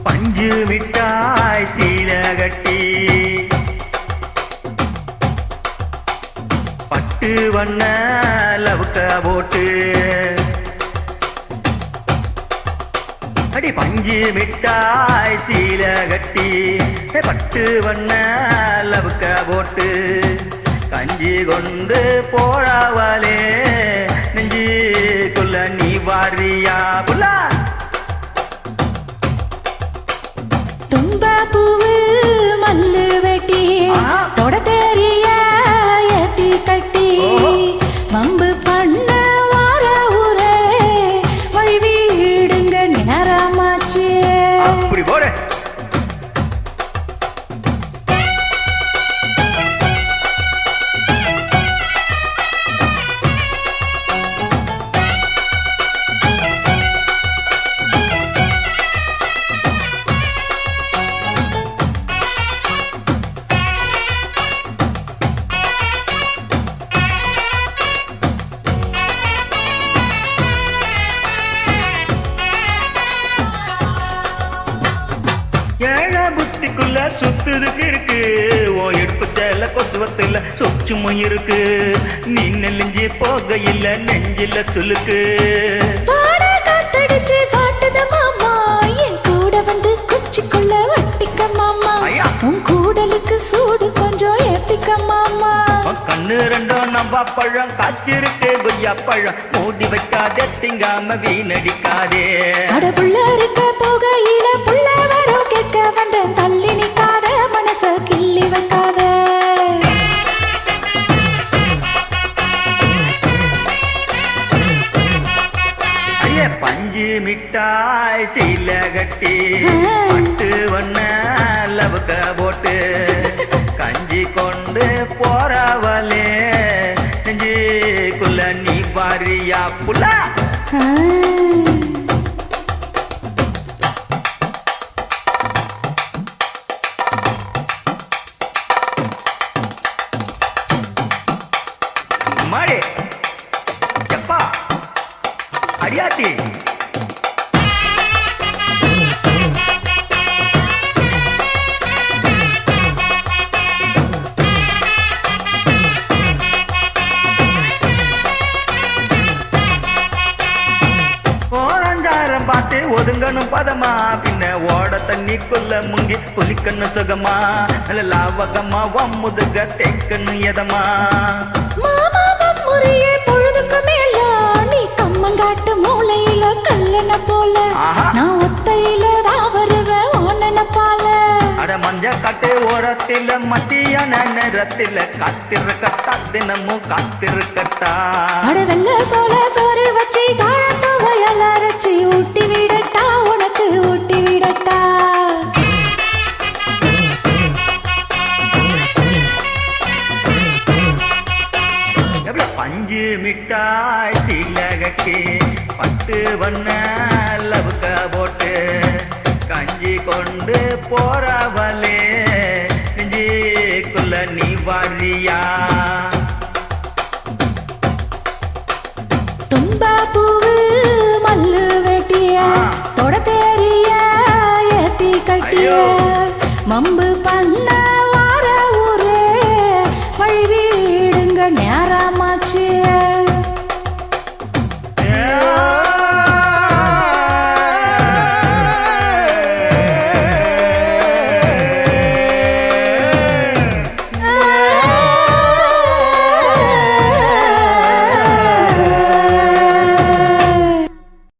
பஞ்சு மிட்டாய் சீல கட்டி பட்டு வண்ண லவுக்க போட்டு அடி பஞ்சு மிட்டாய் சீல கட்டி பட்டு வண்ண லவுக்க போட்டு கஞ்சி கொண்டு போடாவாலே நெஞ்சுக்குள்ள நீ வாரியா புல்லா தும்பா பூவு மல்லு வெட்டி தொட தெரிய ஏத்தி கட்டி வம்பு பண்ண வார ஊரே வழி வீடுங்க நேரமாச்சு அப்படி போடு ஏழ புத்திக்குள்ள சுத்துதுக்கு இருக்கு ஓ எடுப்பு சேல கொசுவத்துல சொச்சுமும் இருக்கு நீ நெல்லிஞ்சி போகையில நெஞ்சில சுலுக்கு பாட காத்தடிச்சு பாட்டுத மாமா என் கூட வந்து குச்சிக்குள்ள வட்டிக்க மாமா உன் கூடலுக்கு சூடு கொஞ்சம் ஏத்திக்க மாமா கண்ணு ரெண்டும் நம்பா பழம் காய்ச்சிருக்கு கொய்யா பழம் மூடி வைக்காதே திங்காம வீணடிக்காதே அடபுள்ள இருக்க போகையில புள்ள வரும் கேட்க வந்த தள்ளி நிக்காத மனச கிள்ளி வைக்காத ஐய பஞ்சு மிட்டாய் சீல கட்டி பட்டு வண்ண லவுக்க போட்டு கஞ்சி கொண்டு போறவளே நெஞ்சுக்குள்ள நீ பாரியா புல்லா மாடே எப்பா அடியாத்தி ஓரஞ்சாரம் பார்த்து ஒதுங்கணும் பதமா பின்ன ஓட தண்ணிக்குள்ள முங்கி புலிக்கண்ணு சுகமா நல்ல லாவகமா வம்முதுக தேக்கண்ணு எதமா மாமா முறையே பொழுதுக்கு மேல நீ கம்மங்காட்டு மூளையில கல்லன போல நான் ஒத்தையில தான் வருவேன் ஓனன பால அட மஞ்ச கட்டு ஓரத்தில மத்தியான நேரத்தில காத்திருக்கட்டா தினமும் காத்திருக்கட்டா அட வெள்ள சோள சோறு வச்சு காழத்தோவையல் அரைச்சி ஊட்டி விடட்டா உனக்கு ஊட்டி விடட்டா பஞ்சு மிட்டாய் சீல கட்டி பட்டு வண்ண லவுக்க போட்டு கஞ்சி கொண்டு போறவளே நெஞ்சுக்குள்ள நீ வாரியா தும்பா பூவு மல்லு வெட்டிய தொட தெரிய ஏத்தி கட்டிய மம்பு